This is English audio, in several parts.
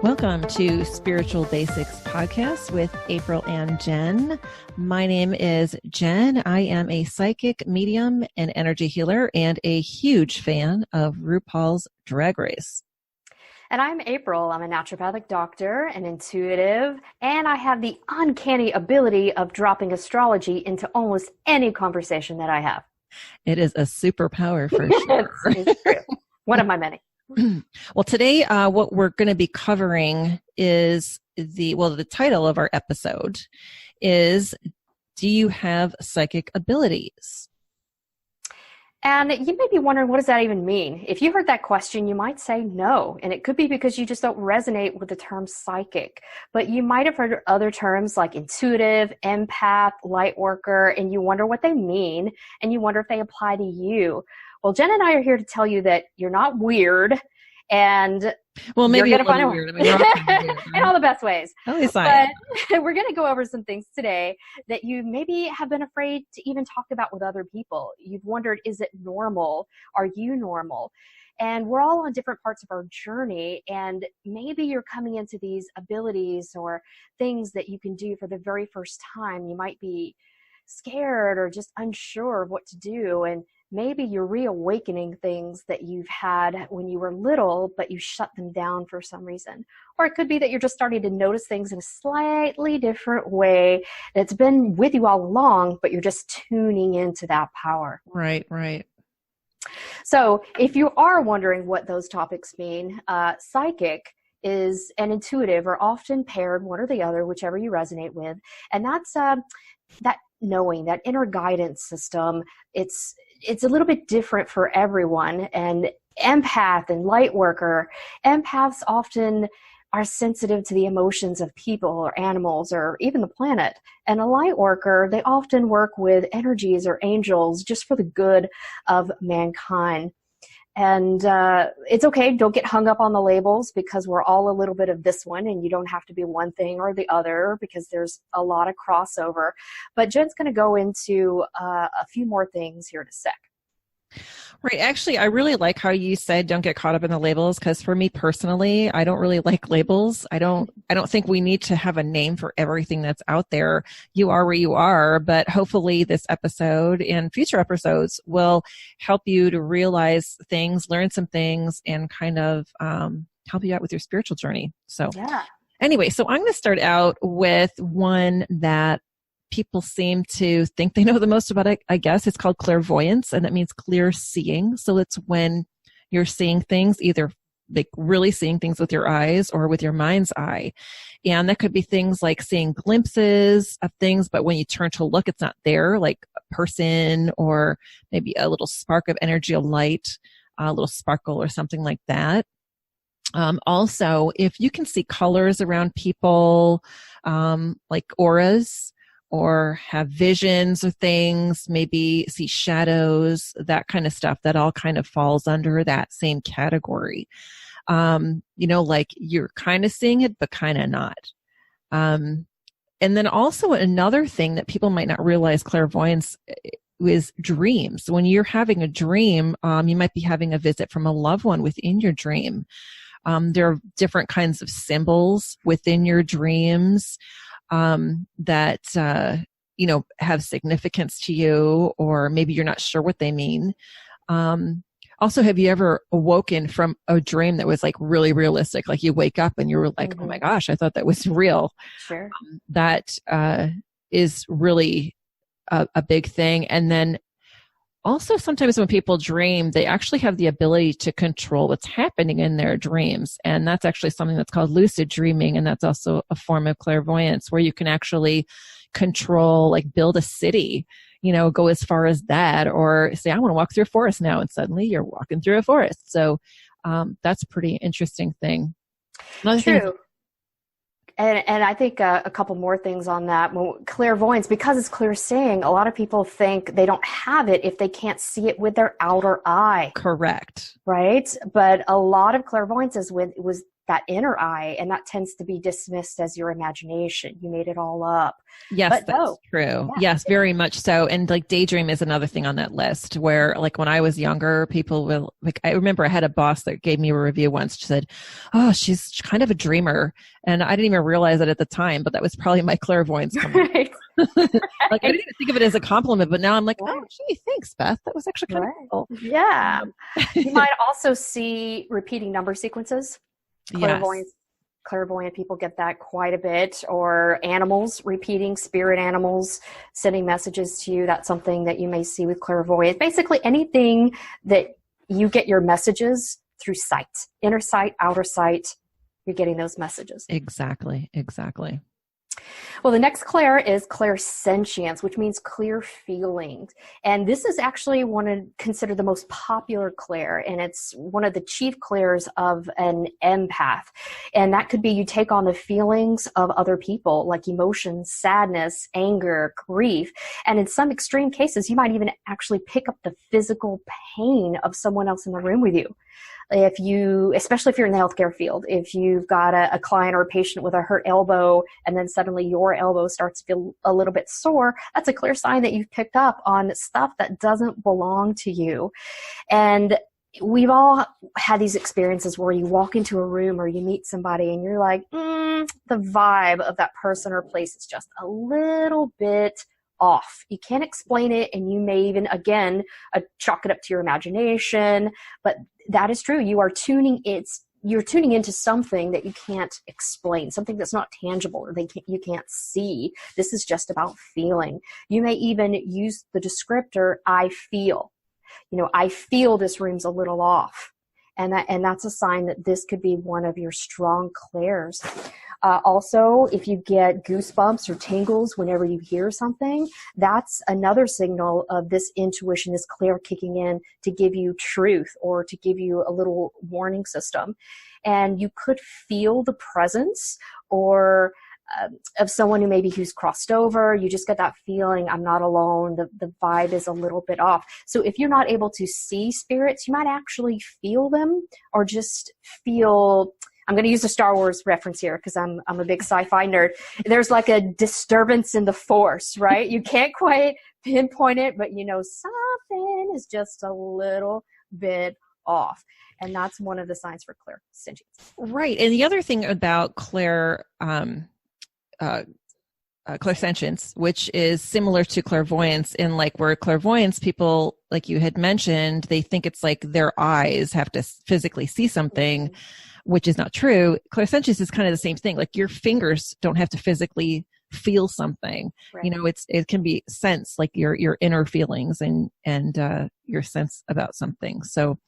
Welcome to Spiritual Basics Podcast with April and Jen. My name is Jen. I am a psychic medium and energy healer and a huge fan of RuPaul's Drag Race. And I'm April. I'm a naturopathic doctor, an intuitive, and I have the uncanny ability of dropping astrology into almost any conversation that I have. It is a superpower for sure. It's true. One of my many. Well, today, what we're going to be covering is the title of our episode is, do you have psychic abilities? And you may be wondering, what does that even mean? If you heard that question, you might say no. And it could be because you just don't resonate with the term psychic. But you might have heard other terms like intuitive, empath, light worker, and you wonder what they mean, and you wonder if they apply to you. Well, Jen and I are here to tell you that you're not weird, and maybe you're going to find weird. in all the best ways. At least I am. But we're going to go over some things today that you maybe have been afraid to even talk about with other people. You've wondered, is it normal? Are you normal? And we're all on different parts of our journey, and maybe you're coming into these abilities or things that you can do for the very first time. You might be scared or just unsure of what to do, and maybe you're reawakening things that you've had when you were little, but you shut them down for some reason. Or it could be that you're just starting to notice things in a slightly different way that's been with you all along, but you're just tuning into that power. Right. So if you are wondering what those topics mean, psychic is and intuitive are often paired, one or the other, whichever you resonate with. And that's that knowing, that inner guidance system. It's a little bit different for everyone. And empath and light worker, empaths often are sensitive to the emotions of people or animals or even the planet. And a light worker, they often work with energies or angels just for the good of mankind. And it's okay, don't get hung up on the labels, because we're all a little bit of this one, and you don't have to be one thing or the other, because there's a lot of crossover. But Jen's going to go into a few more things here in a sec. Right. Actually, I really like how you said don't get caught up in the labels, because for me personally, I don't really like labels. I don't think we need to have a name for everything that's out there. You are where you are, but hopefully this episode and future episodes will help you to realize things, learn some things, and kind of help you out with your spiritual journey. So anyway, so I'm going to start out with one that people seem to think they know the most about it, I guess. It's called clairvoyance, and that means clear seeing. So it's when you're seeing things, either like really seeing things with your eyes or with your mind's eye. And that could be things like seeing glimpses of things, but when you turn to look, it's not there, like a person or maybe a little spark of energy, a light, a little sparkle or something like that. Also, if you can see colors around people, like auras, or have visions of things, maybe see shadows, that kind of stuff, that all kind of falls under that same category. Like you're kind of seeing it, but kind of not. And then also another thing that people might not realize, clairvoyance, is dreams. When you're having a dream, you might be having a visit from a loved one within your dream. There are different kinds of symbols within your dreams that, have significance to you, or maybe you're not sure what they mean. Also, have you ever awoken from a dream that was like really realistic? Like you wake up and you were like, oh my gosh, I thought that was real. Sure. That is really a big thing. And then also sometimes when people dream, they actually have the ability to control what's happening in their dreams. And that's actually something that's called lucid dreaming. And that's also a form of clairvoyance where you can actually control, like build a city, go as far as that, or say, I want to walk through a forest now. And suddenly you're walking through a forest. So that's a pretty interesting thing. True. And I think a couple more things on that. Clairvoyance, because it's clear seeing, a lot of people think they don't have it if they can't see it with their outer eye. Correct. Right? But a lot of clairvoyance is that inner eye, and that tends to be dismissed as your imagination. You made it all up. Yes, But that's no. true. Yeah. Yes, very much so. And like daydream is another thing on that list where like when I was younger, people will like, I remember I had a boss that gave me a review once. She said, "Oh, she's kind of a dreamer." And I didn't even realize it at the time, but that was probably my clairvoyance coming. Right. Like I didn't even think of it as a compliment, but now I'm like, Right. "Oh, gee, thanks, Beth. That was actually kind of cool." Yeah. You might also see repeating number sequences. Yes. Clairvoyant people get that quite a bit, or animals, repeating spirit animals sending messages to you. That's something that you may see with clairvoyance. Basically anything that you get your messages through sight, inner sight, outer sight, you're getting those messages. Exactly. Well, the next clair is clairsentience, which means clear feelings. And this is actually considered the most popular clair, and it's one of the chief clairs of an empath. And that could be you take on the feelings of other people, like emotions, sadness, anger, grief. And in some extreme cases, you might even actually pick up the physical pain of someone else in the room with you. Especially if you're in the healthcare field, if you've got a client or a patient with a hurt elbow and then suddenly your elbow starts to feel a little bit sore, that's a clear sign that you've picked up on stuff that doesn't belong to you. And we've all had these experiences where you walk into a room or you meet somebody and you're like, the vibe of that person or place is just a little bit off. You can't explain it, and you may even, again, chalk it up to your imagination, but that is true. You're tuning into something that you can't explain, something that's not tangible or you can't see. This is just about feeling. You may even use the descriptor, I feel. I feel this room's a little off. And that's a sign that this could be one of your strong clairs. Also, if you get goosebumps or tingles whenever you hear something, that's another signal of this intuition, this clair kicking in to give you truth or to give you a little warning system. And you could feel the presence or of someone who's crossed over. You just get that feeling, I'm not alone. The vibe is a little bit off. So if you're not able to see spirits, you might actually feel them or just feel, I'm going to use a Star Wars reference here because I'm a big sci-fi nerd. There's like a disturbance in the force, right? You can't quite pinpoint it, but something is just a little bit off. And that's one of the signs for clairsentience. Right. And the other thing about clairsentience, which is similar to clairvoyance in like where clairvoyance people, like you had mentioned, they think it's like their eyes have to physically see something, which is not true. Clairsentience is kind of the same thing. Like your fingers don't have to physically feel something. Right. It can be sense, like your inner feelings and your sense about something. So,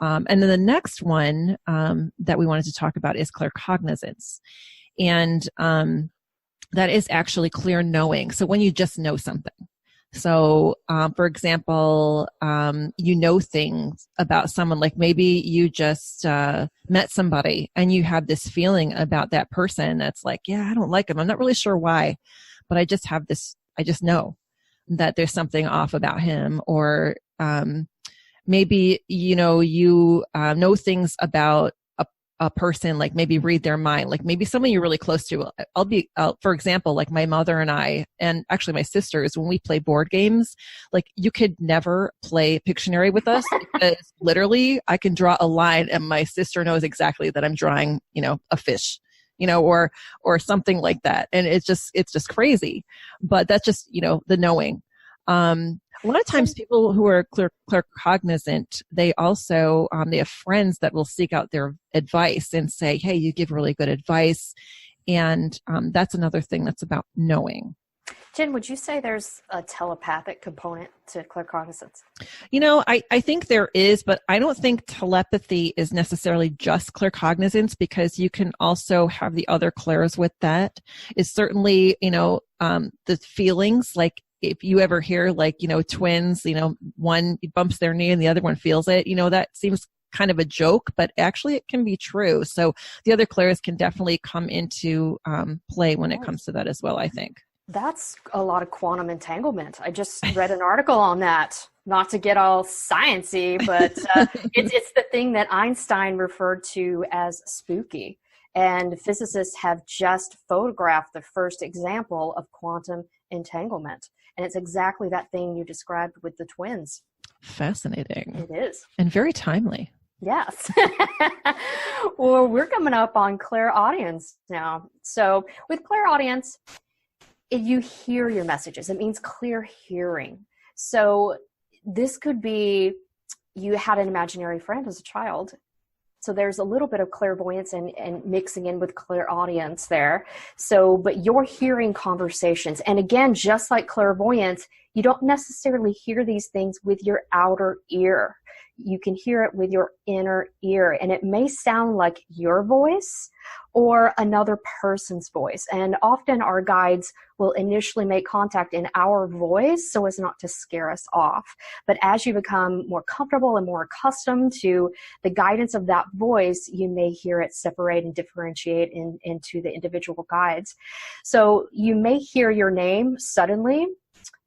and then the next one that we wanted to talk about is claircognizance. And that is actually clear knowing. So when you just know something. So, for example, you know things about someone, like maybe you just met somebody and you have this feeling about that person that's like, yeah, I don't like him. I'm not really sure why, but I just know that there's something off about him. Or maybe, you know things about a person, like maybe read their mind, like maybe someone you're really close to. For example, like my mother and I, and actually my sisters, when we play board games, like you could never play Pictionary with us because literally I can draw a line and my sister knows exactly that I'm drawing, a fish, or something like that. And it's just crazy, but that's just, the knowing. A lot of times people who are claircognizant, they also, they have friends that will seek out their advice and say, hey, you give really good advice. And that's another thing that's about knowing. Jen, would you say there's a telepathic component to claircognizance? I think there is, but I don't think telepathy is necessarily just claircognizance, because you can also have the other clairs with that. It's certainly, the feelings, like if you ever hear like, twins, one bumps their knee and the other one feels it, that seems kind of a joke, but actually it can be true. So the other clairs can definitely come into play when it comes to that as well, I think. That's a lot of quantum entanglement. I just read an article on that. Not to get all sciencey, but it's the thing that Einstein referred to as spooky. And physicists have just photographed the first example of quantum entanglement. And it's exactly that thing you described with the twins. Fascinating. It is. And very timely. Yes. Well, we're coming up on clairaudience now. So with clairaudience, you hear your messages. It means clear hearing. So this could be you had an imaginary friend as a child. So there's a little bit of clairvoyance and mixing in with clairaudience there. So, but you're hearing conversations. And again, just like clairvoyance, you don't necessarily hear these things with your outer ear. You can hear it with your inner ear. And it may sound like your voice or another person's voice. And often our guides will initially make contact in our voice so as not to scare us off. But as you become more comfortable and more accustomed to the guidance of that voice, you may hear it separate and differentiate into the individual guides. So you may hear your name suddenly,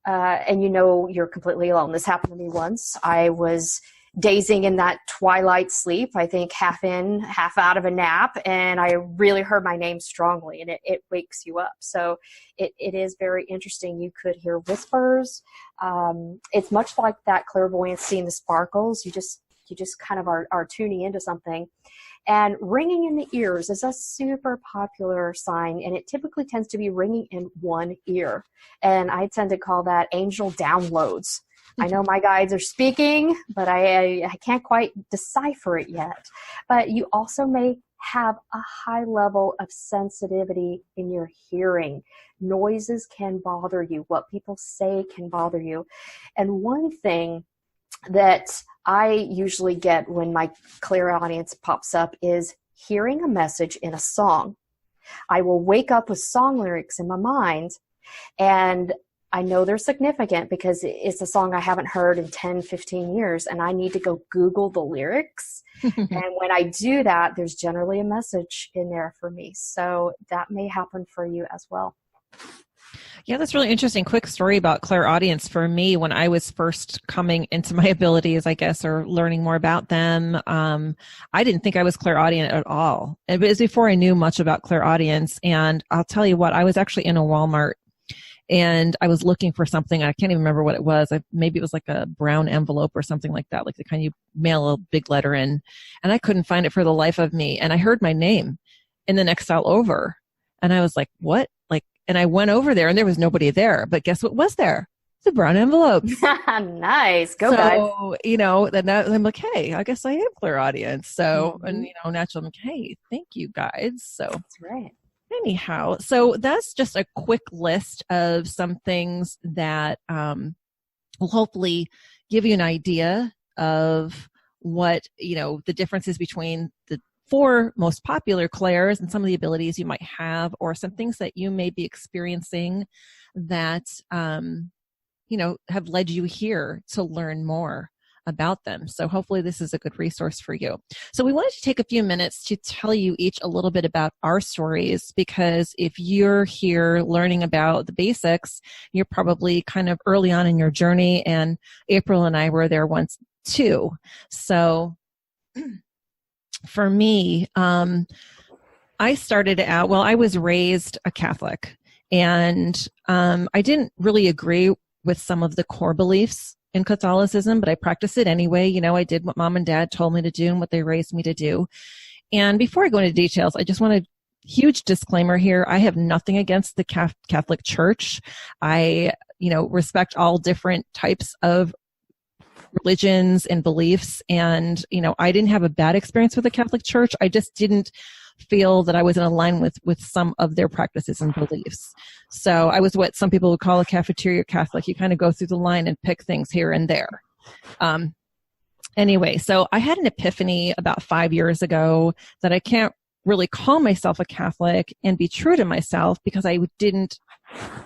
and you know you're completely alone. This happened to me once. I was dazing in that twilight sleep, I think half in, half out of a nap, and I really heard my name strongly, and it wakes you up. So it is very interesting. You could hear whispers. It's much like that clairvoyance, seeing the sparkles. You just kind of are tuning into something. And ringing in the ears is a super popular sign, and it typically tends to be ringing in one ear. And I tend to call that angel downloads. I know my guides are speaking, but I can't quite decipher it yet. But you also may have a high level of sensitivity in your hearing. Noises can bother you. What people say can bother you. And one thing that I usually get when my clairaudience pops up is hearing a message in a song. I will wake up with song lyrics in my mind, and I know they're significant because it's a song I haven't heard in 10, 15 years, and I need to go Google the lyrics. And when I do that, there's generally a message in there for me. So that may happen for you as well. Yeah, that's really interesting. Quick story about clairaudience for me. When I was first coming into my abilities, I guess, or learning more about them, I didn't think I was clairaudient at all. It was before I knew much about clairaudience. And I'll tell you what, I was actually in a Walmart, and I was looking for something. I can't even remember what it was. Maybe it was like a brown envelope or something like that, like the kind you mail a big letter in. And I couldn't find it for the life of me. And I heard my name in the next aisle over. And I was like, what? And I went over there, and there was nobody there. But guess what was there? The brown envelopes. Nice. Go, guys. So, then I'm like, hey, I guess I am clairaudience. So, and, naturally, I'm like, hey, thank you, guys. So that's right. Anyhow, so that's just a quick list of some things that will hopefully give you an idea of what, the differences between the 4 most popular clairs and some of the abilities you might have, or some things that you may be experiencing that, have led you here to learn more about them. So hopefully this is a good resource for you. So we wanted to take a few minutes to tell you each a little bit about our stories, because if you're here learning about the basics, you're probably kind of early on in your journey, and April and I were there once too. So for me, I started out, I was raised a Catholic, and I didn't really agree with some of the core beliefs in Catholicism, but I practiced it anyway. I did what mom and dad told me to do and what they raised me to do. And before I go into details, I just want a huge disclaimer here. I have nothing against the Catholic Church. I, respect all different types of religions and beliefs. And, I didn't have a bad experience with the Catholic Church. I just didn't feel that I was in alignment with some of their practices and beliefs. So I was what some people would call a cafeteria Catholic. You kind of go through the line and pick things here and there. Anyway, so I had an epiphany about 5 years ago that I can't really call myself a Catholic and be true to myself, because I didn't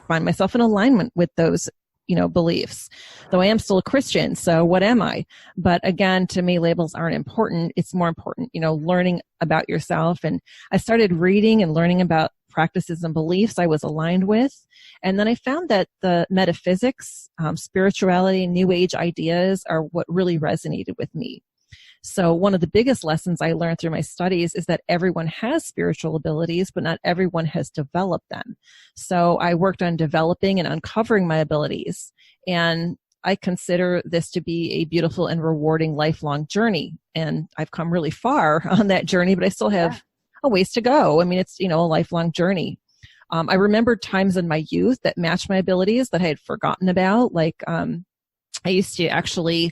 find myself in alignment with those beliefs, though I am still a Christian. So what am I? But again, to me, labels aren't important. It's more important, learning about yourself. And I started reading and learning about practices and beliefs I was aligned with. And then I found that the metaphysics, spirituality, new age ideas are what really resonated with me. So one of the biggest lessons I learned through my studies is that everyone has spiritual abilities, but not everyone has developed them. So I worked on developing and uncovering my abilities. And I consider this to be a beautiful and rewarding lifelong journey. And I've come really far on that journey, but I still have a ways to go. I mean, it's, a lifelong journey. I remembered times in my youth that matched my abilities that I had forgotten about. Like, I used to actually,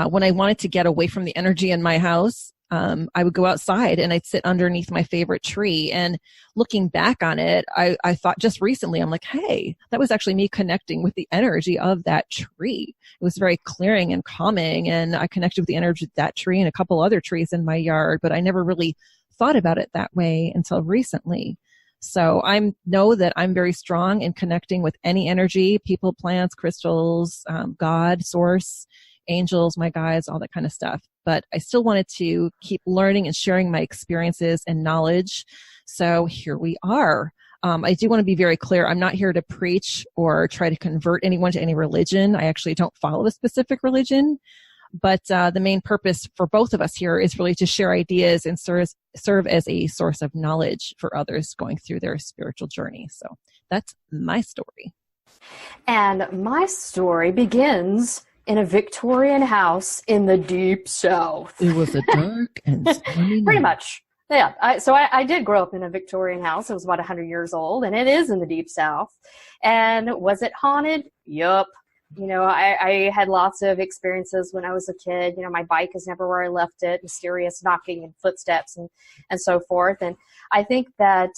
when I wanted to get away from the energy in my house, I would go outside and I'd sit underneath my favorite tree. And looking back on it, I thought just recently, I'm like, hey, that was actually me connecting with the energy of that tree. It was very clearing and calming. And I connected with the energy of that tree and a couple other trees in my yard, but I never really thought about it that way until recently. So I know that I'm very strong in connecting with any energy, people, plants, crystals, God, source, angels, my guides, all that kind of stuff. But I still wanted to keep learning and sharing my experiences and knowledge. So here we are. I do want to be very clear. I'm not here to preach or try to convert anyone to any religion. I actually don't follow a specific religion. But the main purpose for both of us here is really to share ideas and serve as a source of knowledge for others going through their spiritual journey. So that's my story. And my story begins in a Victorian house in the Deep South. It was a dark and stormy night. Pretty much. Yeah. I did grow up in a Victorian house. It was about 100 years old, and it is in the Deep South. And was it haunted? Yup. I had lots of experiences when I was a kid. My bike is never where I left it, mysterious knocking and footsteps and so forth. And I think that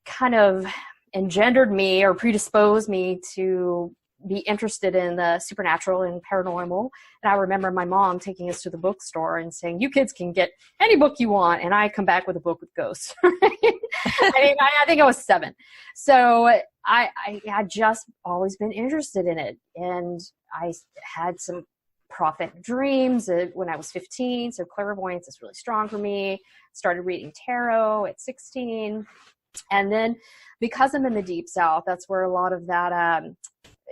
kind of engendered me or predisposed me to be interested in the supernatural and paranormal. And I remember my mom taking us to the bookstore and saying, you kids can get any book you want. And I come back with a book with ghosts. I think I was 7. So I had just always been interested in it. And I had some prophetic dreams when I was 15. So clairvoyance is really strong for me. Started reading tarot at 16. And then because I'm in the Deep South, that's where a lot of that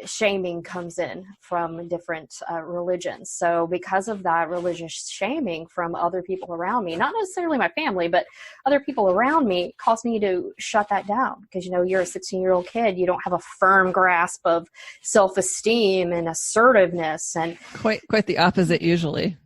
shaming comes in from different religions. So because of that religious shaming from other people around me, not necessarily my family, but other people around me, caused me to shut that down. Because, you're a 16-year-old kid. You don't have a firm grasp of self-esteem and assertiveness. And quite the opposite usually.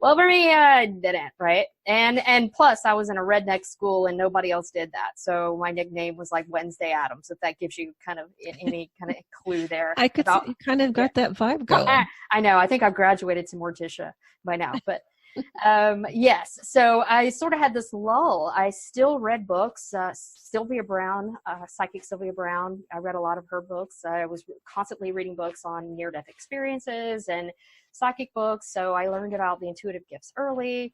Well, for me, I didn't, right? And plus, I was in a redneck school, and nobody else did that. So my nickname was like Wednesday Addams, if that gives you kind of any kind of clue there. I could see you kind of got that vibe going. I know. I think I've graduated to Morticia by now, but yes. So I sort of had this lull. I still read books. Sylvia Brown, psychic Sylvia Brown. I read a lot of her books. I was constantly reading books on near-death experiences and psychic books. So I learned about the intuitive gifts early.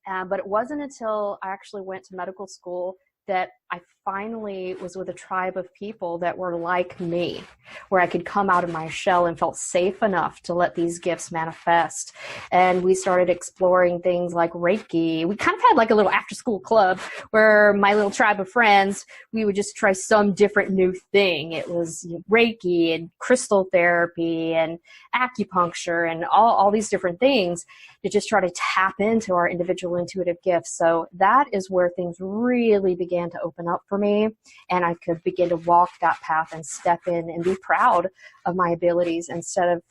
But it wasn't until I actually went to medical school that I finally was with a tribe of people that were like me, where I could come out of my shell and felt safe enough to let these gifts manifest. And we started exploring things like Reiki. We kind of had like a little after school club where my little tribe of friends, we would just try some different new thing. It was Reiki and crystal therapy and acupuncture and all these different things to just try to tap into our individual intuitive gifts. So that is where things really began to open up for me, and I could begin to walk that path and step in and be proud of my abilities instead of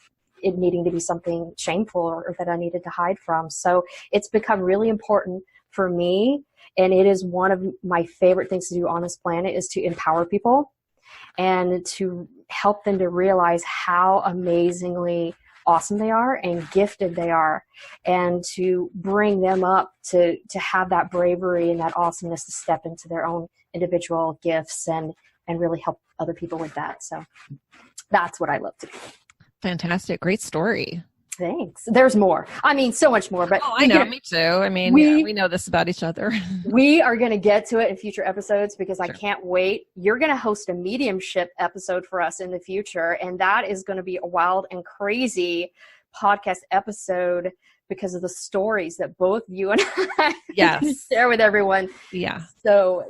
it needing to be something shameful or that I needed to hide from. So it's become really important for me, and it is one of my favorite things to do on this planet is to empower people and to help them to realize how amazingly awesome they are and gifted they are, and to bring them up to have that bravery and that awesomeness to step into their own individual gifts and really help other people with that. So that's what I love to do. Fantastic. Great story. Thanks. There's more. I mean, so much more. But I know, me too. I mean, we know this about each other. We are going to get to it in future episodes because I can't wait. You're going to host a mediumship episode for us in the future, and that is going to be a wild and crazy podcast episode because of the stories that both you and I share with everyone. Yeah. So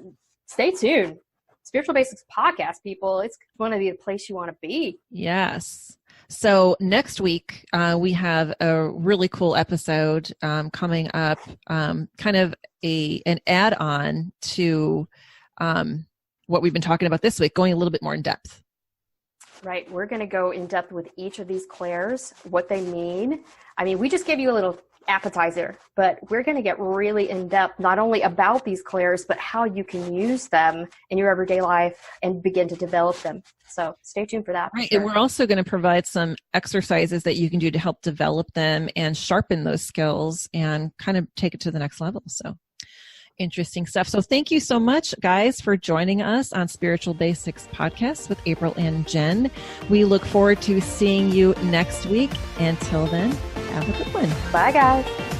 stay tuned. Spiritual Basics Podcast, people. It's going to be the place you want to be. Yes. So next week, we have a really cool episode coming up, kind of an add-on to what we've been talking about this week, going a little bit more in depth. Right. We're going to go in depth with each of these clairs, what they mean. I mean, we just gave you a little appetizer, but we're going to get really in depth, not only about these clairs, but how you can use them in your everyday life and begin to develop them. So stay tuned for that. Right. Sure. And we're also going to provide some exercises that you can do to help develop them and sharpen those skills and kind of take it to the next level. So interesting stuff. So thank you so much, guys, for joining us on Spiritual Basics Podcast with April and Jen. We look forward to seeing you next week. Until then, have a good one. Bye, guys.